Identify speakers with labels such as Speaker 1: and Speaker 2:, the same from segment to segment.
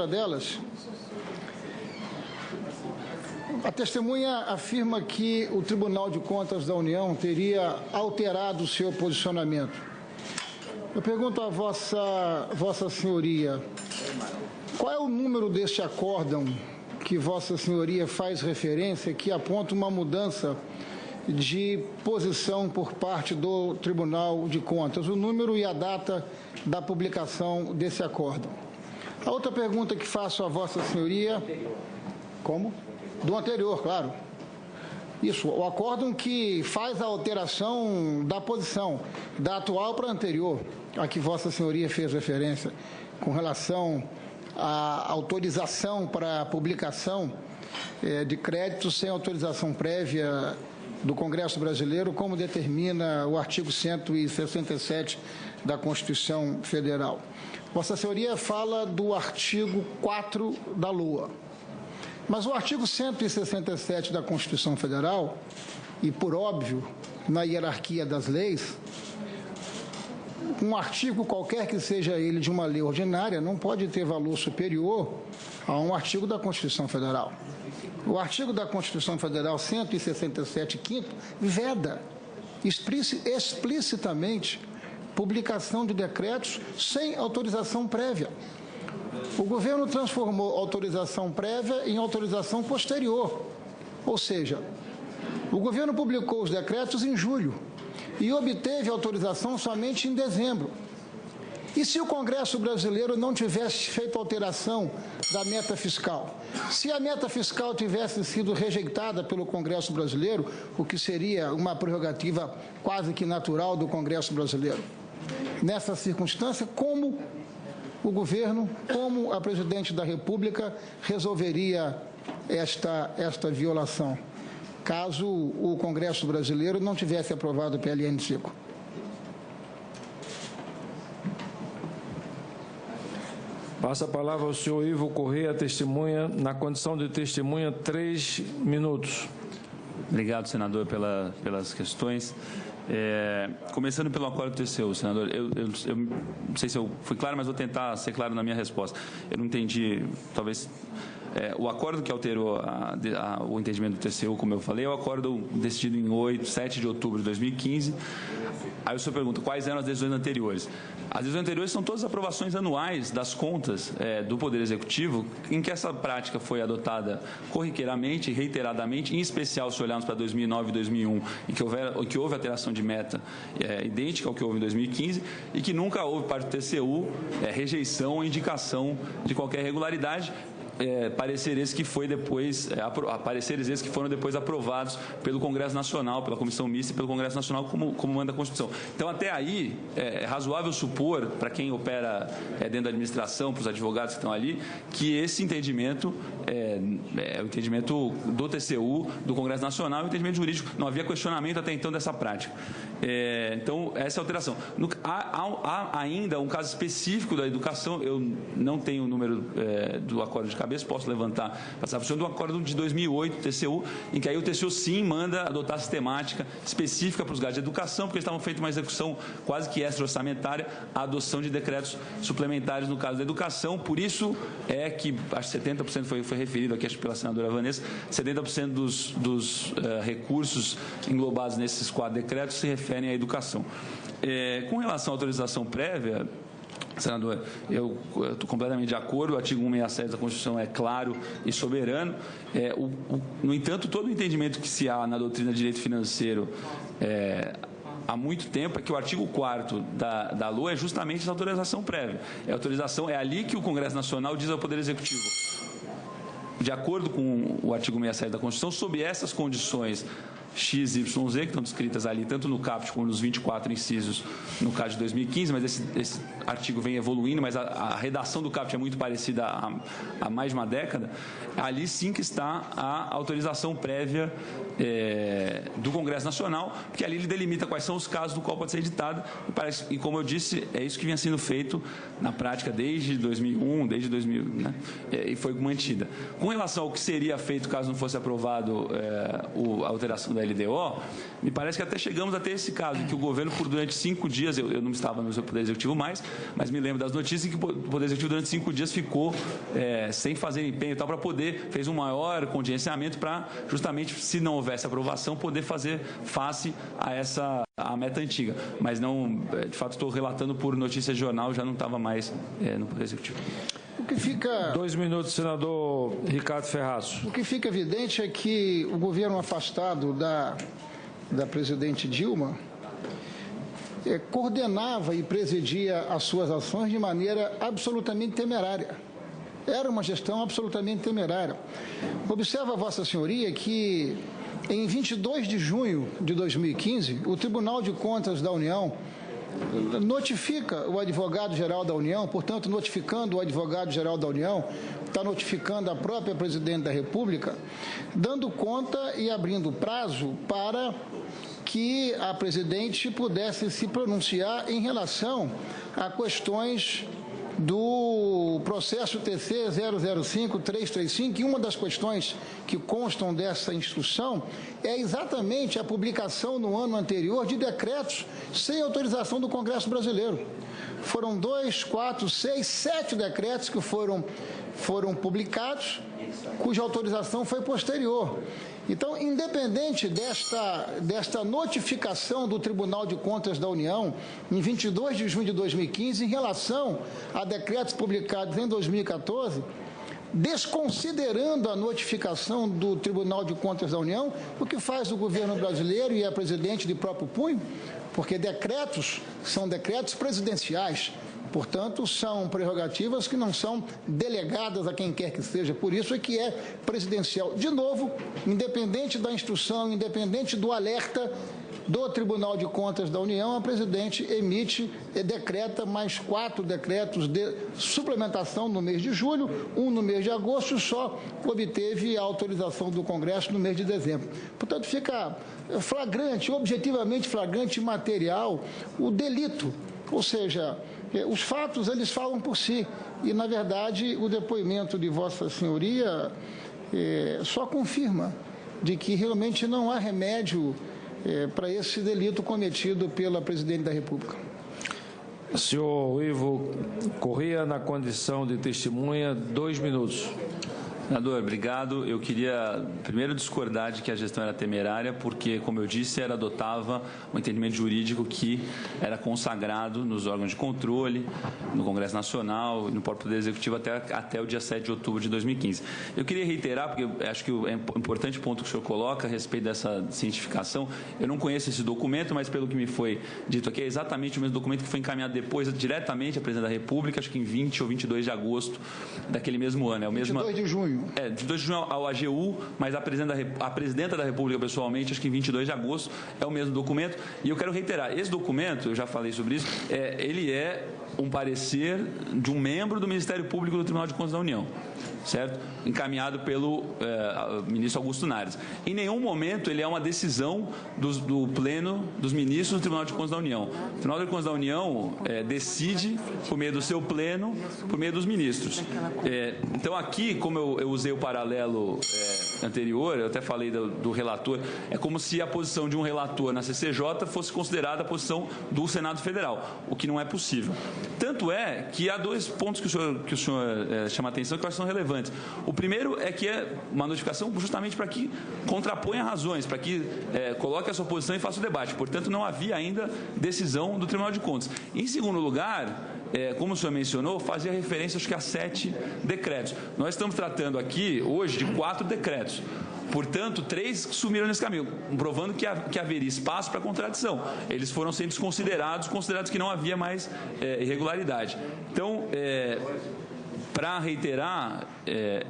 Speaker 1: delas, a testemunha afirma que o Tribunal de Contas da União teria alterado o seu posicionamento. Eu pergunto a Vossa Senhoria, qual é o número deste acórdão que Vossa Senhoria faz referência, que aponta uma mudança de posição por parte do Tribunal de Contas, o número e a data da publicação desse acórdão? A outra pergunta que faço a Vossa Senhoria... Como? Do anterior, claro. Isso, o acórdão que faz a alteração da posição, da atual para a anterior, a que Vossa Senhoria fez referência, com relação à autorização para a publicação de créditos sem autorização prévia do Congresso Brasileiro, como determina o artigo 167 da Constituição Federal. Vossa Senhoria fala do artigo 4 da LOA. Mas o artigo 167 da Constituição Federal, e por óbvio, na hierarquia das leis, um artigo qualquer que seja ele de uma lei ordinária não pode ter valor superior a um artigo da Constituição Federal. O artigo da Constituição Federal 167, quinto, veda explicitamente publicação de decretos sem autorização prévia. O governo transformou autorização prévia em autorização posterior, ou seja, o governo publicou os decretos em julho e obteve autorização somente em dezembro. E se o Congresso Brasileiro não tivesse feito alteração da meta fiscal? Se a meta fiscal tivesse sido rejeitada pelo Congresso Brasileiro, o que seria uma prerrogativa quase que natural do Congresso Brasileiro? Nessa circunstância, como o governo, como a presidente da República resolveria esta violação, caso o Congresso Brasileiro não tivesse aprovado o PLN 5?
Speaker 2: Passa a palavra ao senhor Ivo Correia, testemunha, na condição de testemunha, 3 minutos.
Speaker 3: Obrigado, senador, pelas questões. Começando pelo acordo do TCU, senador, eu não sei se eu fui claro, mas vou tentar ser claro na minha resposta. Eu não entendi, talvez... o acordo que alterou o entendimento do TCU, como eu falei, é o acordo decidido em 7 de outubro de 2015. Aí o senhor pergunta, quais eram as decisões anteriores? As decisões anteriores são todas as aprovações anuais das contas do Poder Executivo, em que essa prática foi adotada corriqueiramente, reiteradamente, em especial se olharmos para 2009 e 2001, em que houve alteração de meta idêntica ao que houve em 2015, e que nunca houve parte do TCU rejeição ou indicação de qualquer irregularidade, pareceres esses que foram depois aprovados pelo Congresso Nacional, pela Comissão Mista e pelo Congresso Nacional, como manda a Constituição. Então, até aí, é razoável supor, para quem opera dentro da administração, para os advogados que estão ali, que esse entendimento é o entendimento do TCU, do Congresso Nacional, o entendimento jurídico. Não havia questionamento até então dessa prática. Então, essa é a alteração. Há ainda um caso específico da educação, eu não tenho o número do acordo de cabeça, posso levantar, passar para o senhor, do acordo de 2008, TCU, em que aí o TCU sim manda adotar sistemática específica para os gastos de educação, porque eles estavam feitos uma execução quase que extra-orçamentária, a adoção de decretos suplementares no caso da educação. Por isso é que, acho que 70% foi referido aqui, acho que pela senadora Vanessa, 70% dos recursos englobados nesses 4 decretos se referem à educação. Com relação à autorização prévia, senador, eu estou completamente de acordo, o artigo 167 da Constituição é claro e soberano. No entanto, todo o entendimento que se há na doutrina de direito financeiro há muito tempo é que o artigo 4º da LOA é justamente essa autorização prévia. É ali que o Congresso Nacional diz ao Poder Executivo, de acordo com o artigo 67 da Constituição, sob essas condições X, Y, Z, que estão descritas ali, tanto no CAPT como nos 24 incisos no caso de 2015, mas esse artigo vem evoluindo, mas a redação do CAPT é muito parecida há mais de uma década. Ali sim que está a autorização prévia do Congresso Nacional, porque ali ele delimita quais são os casos do qual pode ser editado, e como eu disse, é isso que vinha sendo feito na prática desde 2001, desde 2000, né? E foi mantida. Com relação ao que seria feito caso não fosse aprovado a alteração da da LDO, me parece que até chegamos a ter esse caso, em que o governo, durante 5 dias, eu não estava no seu Poder Executivo mais, mas me lembro das notícias que o Poder Executivo durante 5 dias ficou sem fazer empenho e tal, para poder, fez um maior contingenciamento para, justamente, se não houvesse aprovação, poder fazer face a meta antiga. Mas não, de fato, estou relatando por notícia de jornal, já não estava mais no Poder Executivo.
Speaker 1: O que fica...
Speaker 2: 2 minutos, senador Ricardo Ferraz.
Speaker 1: O que fica evidente é que o governo afastado da presidente Dilma coordenava e presidia as suas ações de maneira absolutamente temerária. Era uma gestão absolutamente temerária. Observa, Vossa Senhoria, que em 22 de junho de 2015, o Tribunal de Contas da União notifica o advogado-geral da União, portanto, notificando o advogado-geral da União, está notificando a própria presidente da República, dando conta e abrindo prazo para que a presidente pudesse se pronunciar em relação a questões do processo TC 005-335, e uma das questões que constam dessa instrução é exatamente a publicação no ano anterior de decretos sem autorização do Congresso Brasileiro. Foram 2, 4, 6, 7 decretos que foram publicados, cuja autorização foi posterior. Então, independente desta notificação do Tribunal de Contas da União, em 22 de junho de 2015, em relação a decretos publicados em 2014, desconsiderando a notificação do Tribunal de Contas da União, o que faz o governo brasileiro e a presidente de próprio punho, porque decretos são decretos presidenciais, portanto, são prerrogativas que não são delegadas a quem quer que seja. Por isso é que é presidencial. De novo, independente da instrução, independente do alerta do Tribunal de Contas da União, a presidente emite e decreta mais 4 decretos de suplementação no mês de julho, um no mês de agosto, só obteve a autorização do Congresso no mês de dezembro. Portanto, fica flagrante, objetivamente flagrante material, o delito, ou seja, os fatos, eles falam por si. E, na verdade, o depoimento de Vossa Senhoria só confirma de que realmente não há remédio para esse delito cometido pela presidente da República.
Speaker 2: Senhor Ivo Corrêa, na condição de testemunha, 2 minutos.
Speaker 3: Senador, obrigado. Eu queria primeiro discordar de que a gestão era temerária, porque, como eu disse, ela adotava um entendimento jurídico que era consagrado nos órgãos de controle, no Congresso Nacional e no próprio Poder Executivo até o dia 7 de outubro de 2015. Eu queria reiterar, porque eu acho que é um importante ponto que o senhor coloca a respeito dessa cientificação. Eu não conheço esse documento, mas pelo que me foi dito aqui, é exatamente o mesmo documento que foi encaminhado depois diretamente à Presidente da República, acho que em 20 ou 22 de agosto daquele mesmo ano. É o mesmo
Speaker 1: 22 de junho.
Speaker 3: De 2 de junho ao AGU, mas a Presidenta da República, pessoalmente, acho que em 22 de agosto, é o mesmo documento. E eu quero reiterar, esse documento, eu já falei sobre isso, ele é um parecer de um membro do Ministério Público do Tribunal de Contas da União, certo? Encaminhado pelo ministro Augusto Nares. Em nenhum momento ele é uma decisão do pleno dos ministros do Tribunal de Contas da União. O Tribunal de Contas da União decide por meio do seu pleno, por meio dos ministros. Então aqui, como eu usei o paralelo anterior, eu até falei do relator, é como se a posição de um relator na CCJ fosse considerada a posição do Senado Federal, o que não é possível. Tanto é que há 2 pontos que o senhor chama a atenção que eu acho que são relevantes. O primeiro é que é uma notificação justamente para que contraponha razões, para que coloque a sua posição e faça o debate. Portanto, não havia ainda decisão do Tribunal de Contas. Em segundo lugar, como o senhor mencionou, fazia referência, acho que a 7 decretos. Nós estamos tratando aqui, hoje, de 4 decretos. Portanto, 3 sumiram nesse caminho, provando que haveria espaço para contradição. Eles foram sendo considerados que não havia mais irregularidade. Então, para reiterar,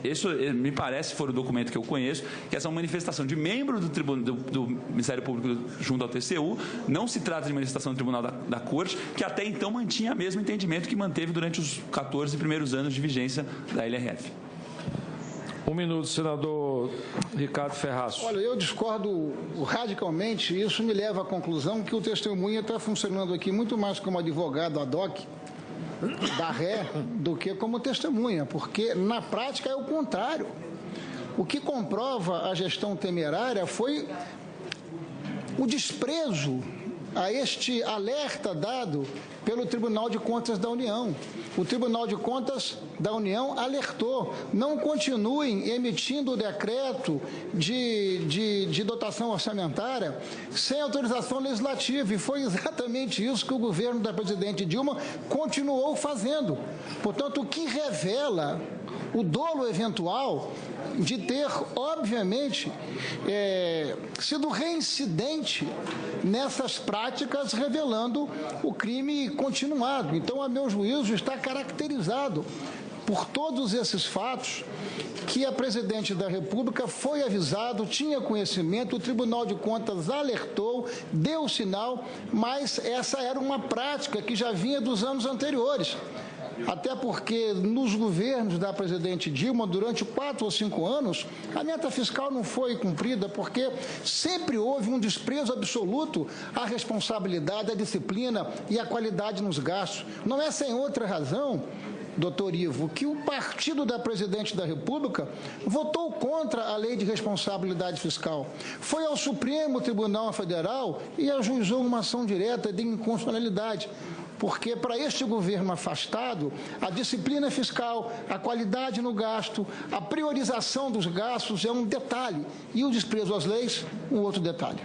Speaker 3: isso me parece, for o documento que eu conheço, que essa manifestação de membro do Ministério Público junto ao TCU não se trata de manifestação do Tribunal da Corte, que até então mantinha o mesmo entendimento que manteve durante os 14 primeiros anos de vigência da LRF.
Speaker 2: 1 minuto, senador Ricardo Ferraz.
Speaker 1: Olha, eu discordo radicalmente, e isso me leva à conclusão que o testemunha está funcionando aqui muito mais como advogado ad hoc da ré do que como testemunha, porque na prática é o contrário. O que comprova a gestão temerária foi o desprezo a este alerta dado pelo Tribunal de Contas da União. O Tribunal de Contas da União alertou: não continuem emitindo o decreto de dotação orçamentária sem autorização legislativa, e foi exatamente isso que o governo da presidente Dilma continuou fazendo. Portanto, o que revela o dolo eventual de ter, obviamente, sido reincidente nessas práticas, revelando o crime continuado. Então, a meu juízo, está caracterizado por todos esses fatos que a presidente da República foi avisado, tinha conhecimento, o Tribunal de Contas alertou, deu sinal, mas essa era uma prática que já vinha dos anos anteriores. Até porque nos governos da presidente Dilma, durante 4 ou 5 anos, a meta fiscal não foi cumprida, porque sempre houve um desprezo absoluto à responsabilidade, à disciplina e à qualidade nos gastos. Não é sem outra razão, doutor Ivo, que o partido da presidente da República votou contra a lei de responsabilidade fiscal. Foi ao Supremo Tribunal Federal e ajuizou uma ação direta de inconstitucionalidade. Porque para este governo afastado, a disciplina fiscal, a qualidade no gasto, a priorização dos gastos é um detalhe, e o desprezo às leis, um outro detalhe.